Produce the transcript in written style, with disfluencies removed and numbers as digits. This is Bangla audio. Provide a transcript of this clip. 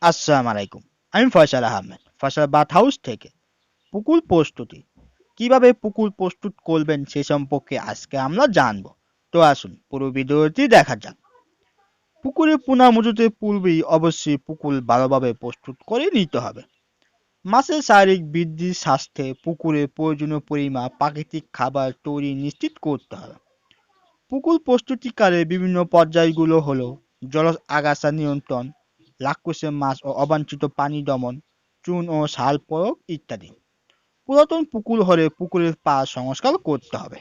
আসসালামু আলাইকুম। আমি ফয়সাল আহমেদ, ফয়সাল বাথ হাউস থেকে। পুকুর প্রস্তুতি, কিভাবে পুকুর প্রস্তুত করবেন সে সম্পর্কে আজকে আমরা জানবো। তো আসুন পুরো ভিডিওটি দেখা যাক। পুকুরে পোনা মজুতের পূর্বেই অবশ্যই পুকুর ভালোভাবে প্রস্তুত করে নিতে হবে। মাছের শারীরিক বৃদ্ধির স্বাস্থ্যে পুকুরে প্রয়োজনীয় পরিমাণ প্রাকৃতিক খাবার তৈরি নিশ্চিত করতে হবে। পুকুর প্রস্তুতিকালে বিভিন্ন পর্যায়গুলো হলো জলজ আগাছা নিয়ন্ত্রণ, রাক্ষসে মাছ ও অবাঞ্ছিত পানি দমন, চুন ও সার প্রয়োগ ইত্যাদি। পুরাতন পুকুর হলে পুকুরের পা সংস্কার করতে হবে।